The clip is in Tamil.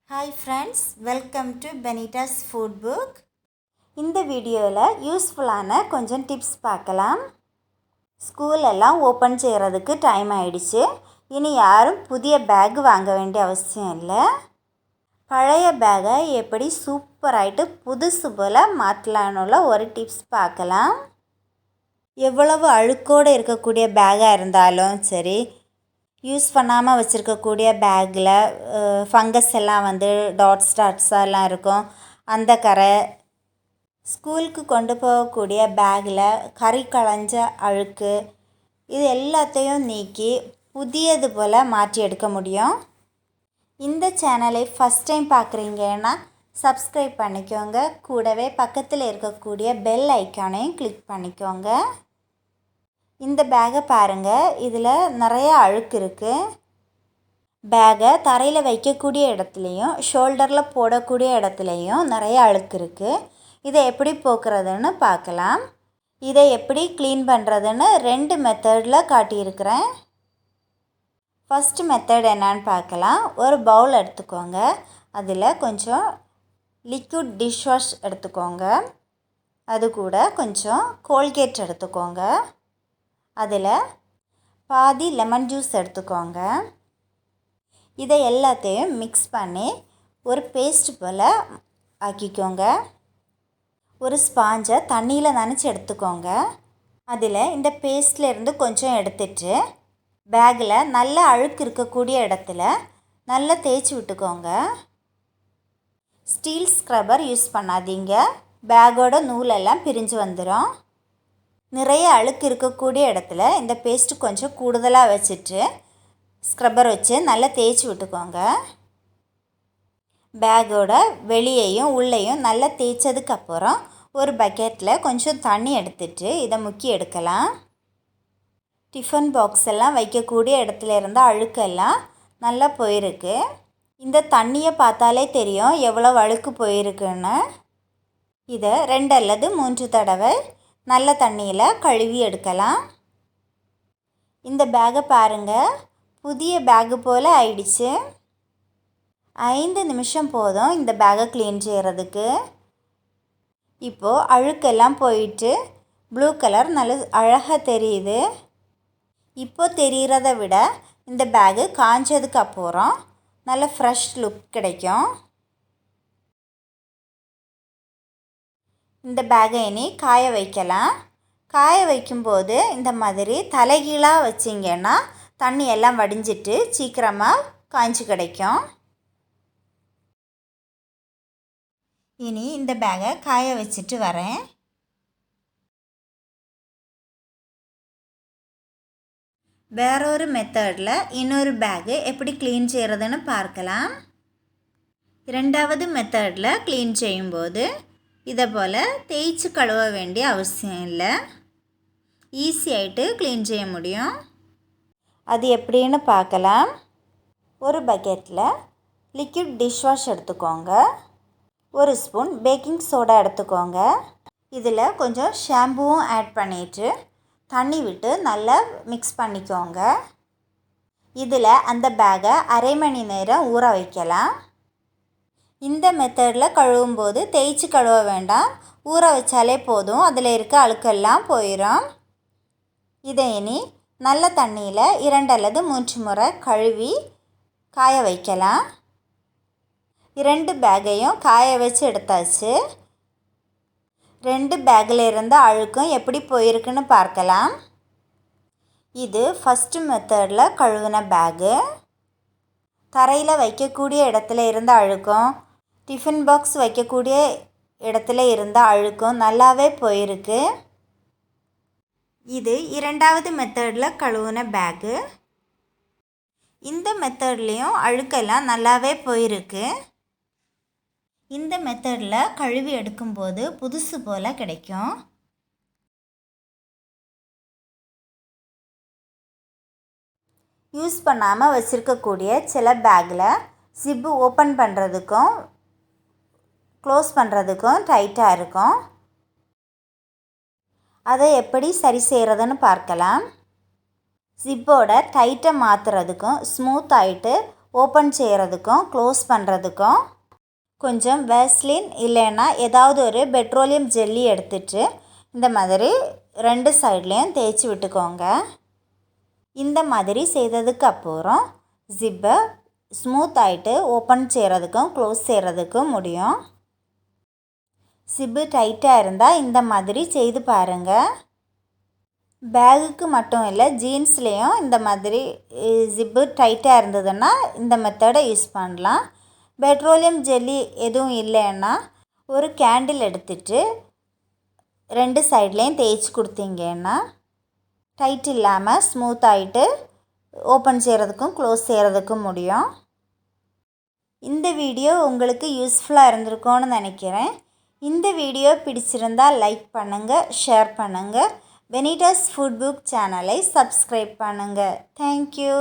Hi friends, welcome to Benita's Food Book. இந்த வீடியோவில் யூஸ்ஃபுல்லான கொஞ்சம் டிப்ஸ் பார்க்கலாம். ஸ்கூல் எல்லாம் ஓப்பன் செய்கிறதுக்கு டைம் ஆயிடுச்சு. இனி யாரும் புதிய பேக் வாங்க வேண்டிய அவசியம் இல்லை. பழைய பேக்கை எப்படி சூப்பராகிட்டு புதுசு போல் மாற்றலான்னு ஒரு டிப்ஸ் பார்க்கலாம். எவ்வளவு அழுக்கோடு இருக்கக்கூடிய பேக்காக இருந்தாலும் சரி, யூஸ் பண்ணாமல் வச்சுருக்கக்கூடிய பேக்கில் ஃபங்கஸ் எல்லாம் டாட்ஸாக எல்லாம் இருக்கும். அந்த கரை ஸ்கூலுக்கு கொண்டு போகக்கூடிய பேக்கில் கறி களைஞ்ச அழுக்கு இது எல்லாத்தையும் நீக்கி புதியது போல் மாற்றி எடுக்க முடியும். இந்த சேனலை ஃபஸ்ட் டைம் பார்க்குறீங்கன்னா சப்ஸ்கிரைப் பண்ணிக்கோங்க. கூடவே பக்கத்தில் இருக்கக்கூடிய பெல் ஐக்கானையும் கிளிக் பண்ணிக்கோங்க. இந்த பேக்கை பாருங்கள், இதில் நிறைய அழுக்கு இருக்குது. பேக்கை தரையில் வைக்கக்கூடிய இடத்துலையும் ஷோல்டரில் போடக்கூடிய இடத்துலையும் நிறைய அழுக்கு இருக்குது. இதை எப்படி போக்குறதுன்னு பார்க்கலாம். இதை எப்படி க்ளீன் பண்ணுறதுன்னு 2 மெத்தடில் காட்டியிருக்கிறேன். ஃபஸ்ட்டு மெத்தட் என்னான்னு பார்க்கலாம். ஒரு பவுல் எடுத்துக்கோங்க. அதில் கொஞ்சம் லிக்விட் டிஷ் வாஷ் எடுத்துக்கோங்க. அது கூட கொஞ்சம் கோல்கேட் எடுத்துக்கோங்க. அதில் பாதி லெமன் ஜூஸ் எடுத்துக்கோங்க. இதை எல்லாத்தையும் மிக்ஸ் பண்ணி ஒரு பேஸ்ட் போல் ஆக்கிக்கோங்க. ஒரு ஸ்பாஞ்சை தண்ணியில் நனைச்சி எடுத்துக்கோங்க. அதில் இந்த பேஸ்ட்லேருந்து கொஞ்சம் எடுத்துட்டு பேக்கில் நல்ல அழுக்கு இருக்கக்கூடிய இடத்துல நல்லா தேய்ச்சி விட்டுக்கோங்க. ஸ்டீல் ஸ்க்ரப்பர் யூஸ் பண்ணாதீங்க, பேக்கோட நூலெல்லாம் பிரிஞ்சு வந்துடும். நிறைய அழுக்கு இருக்கக்கூடிய இடத்துல இந்த பேஸ்ட்டு கொஞ்சம் கூடுதலாக வச்சுட்டு ஸ்க்ரப்பர் வச்சு நல்லா தேய்ச்சி விட்டுக்கோங்க. பேக்கோட வெளியையும் உள்ளேயும் நல்லா தேய்ச்சதுக்கப்புறம் ஒரு பக்கெட்டில் கொஞ்சம் தண்ணி எடுத்துட்டு இதை முக்கி எடுக்கலாம். டிஃபன் பாக்ஸ் எல்லாம் வைக்கக்கூடிய இடத்துல இருந்த அழுக்கெல்லாம் நல்லா போயிருக்கு. இந்த தண்ணியை பார்த்தாலே தெரியும் எவ்வளோ அழுக்கு போயிருக்குன்னு. இதை 2 அல்லது 3 தடவை நல்ல தண்ணியில் கழுவி எடுக்கலாம். இந்த பேக்கை பாருங்கள், புதிய பேக்கு போல் ஆயிடுச்சு. 5 நிமிஷம் போதும் இந்த பேக்கை க்ளீன் செய்கிறதுக்கு. இப்போது அழுக்கெல்லாம் போயிட்டு ப்ளூ கலர் நல்ல அழகாக தெரியுது. இப்போது தெரிகிறத விட இந்த பேக்கு காஞ்சதுக்கு அப்புறம் நல்ல ஃப்ரெஷ் லுக் கிடைக்கும். இந்த பேக்கை இனி காய வைக்கலாம். காய வைக்கும்போது இந்த மாதிரி தலைகீழாக வச்சிங்கன்னா தண்ணி எல்லாம் வடிஞ்சிட்டு சீக்கிரமாக காய்ச்சி கிடைக்கும். இனி இந்த பேக்கை காய வச்சுட்டு வரேன். வேறொரு மெத்தடில் இன்னொரு பேக்கு எப்படி க்ளீன் செய்கிறதுன்னு பார்க்கலாம். 2வது மெத்தடில் க்ளீன் செய்யும்போது இதை போல் தேய்ச்சி கழுவ வேண்டிய அவசியம் இல்லை. ஈஸியாகிட்டு க்ளீன் செய்ய முடியும். அது எப்படின்னு பார்க்கலாம். ஒரு பக்கெட்டில் லிக்விட் டிஷ் வாஷ் எடுத்துக்கோங்க. 1 ஸ்பூன் பேக்கிங் சோடா எடுத்துக்கோங்க. இதில் கொஞ்சம் ஷாம்புவும் ஆட் பண்ணிவிட்டு தண்ணி விட்டு நல்லா மிக்ஸ் பண்ணிக்கோங்க. இதில் அந்த பேக்கை அரை மணி நேரம் ஊற வைக்கலாம். இந்த மெத்தடில் கழுவும்போது தேய்ச்சி கழுவ வேண்டாம், ஊற வச்சாலே போதும். அதில் இருக்க அழுக்கெல்லாம் போயிடும். இதை இனி நல்ல தண்ணியில் 2 அல்லது 3 முறை கழுவி காய வைக்கலாம். 2 பேக்கையும் காய வச்சு எடுத்தாச்சு. 2 பேக்கில் இருந்த அழுக்கும் எப்படி போயிருக்குன்னு பார்க்கலாம். இது ஃபஸ்ட்டு மெத்தடில் கழுவின பேக்கு. தரையில் வைக்கக்கூடிய இடத்துல இருந்த அழுக்கும் டிஃபன் பாக்ஸ் வைக்கக்கூடிய இடத்துல இருந்த அழுக்கும் நல்லாவே போயிருக்கு. இது 2வது மெத்தடில் கழுவின பேக்கு. இந்த மெத்தட்லேயும் அழுக்கெல்லாம் நல்லாவே போயிருக்கு. இந்த மெத்தடில் கழுவி எடுக்கும்போது புதுசு போல் கிடைக்கும். யூஸ் பண்ணாமல் வச்சுருக்கக்கூடிய சில பேக்கில் ஜிப்பு ஓப்பன் பண்ணுறதுக்கும் க்ளோஸ் பண்ணுறதுக்கும் டைட்டாக இருக்கும். அதை எப்படி சரி செய்கிறதுன்னு பார்க்கலாம். ஜிப்போட டைட்டை மாற்றுறதுக்கும் ஸ்மூத் ஆகிட்டு ஓப்பன் செய்கிறதுக்கும் க்ளோஸ் பண்ணுறதுக்கும் கொஞ்சம் வேஸ்லின் இல்லைன்னா ஏதாவது ஒரு பெட்ரோலியம் ஜெல்லி எடுத்துட்டு இந்த மாதிரி 2 சைட்லேயும் தேய்ச்சி விட்டுக்கோங்க. இந்த மாதிரி செய்ததுக்கு அப்புறம் ஜிப்பை ஸ்மூத் ஆகிட்டு ஓப்பன் செய்கிறதுக்கும் க்ளோஸ் செய்கிறதுக்கும் முடியும். ஜிப்பு டைட்டாக இருந்தால் இந்த மாதிரி செய்து பாருங்கள். பேகுக்கு மட்டும் இல்லை, ஜீன்ஸ்லேயும் இந்த மாதிரி ஜிப்பு டைட்டாக இருந்ததுன்னா இந்த மெத்தடை யூஸ் பண்ணலாம். பெட்ரோலியம் ஜெல்லி எதுவும் இல்லைன்னா ஒரு கேண்டில் எடுத்துட்டு 2 சைட்லேயும் தேய்ச்சி கொடுத்தீங்கன்னா டைட் இல்லாமல் ஸ்மூத் ஆகிட்டு ஓப்பன் செய்கிறதுக்கும் க்ளோஸ் செய்கிறதுக்கும் முடியும். இந்த வீடியோ உங்களுக்கு யூஸ்ஃபுல்லாக இருந்திருக்கும்னு நினைக்கிறேன். இந்த வீடியோ பிடிச்சிருந்தால் லைக் பண்ணுங்கள், ஷேர் பண்ணுங்கள். பெனிட்டாஸ் ஃபுட் புக் சேனலை சப்ஸ்கிரைப் பண்ணுங்கள். தேங்க்யூ.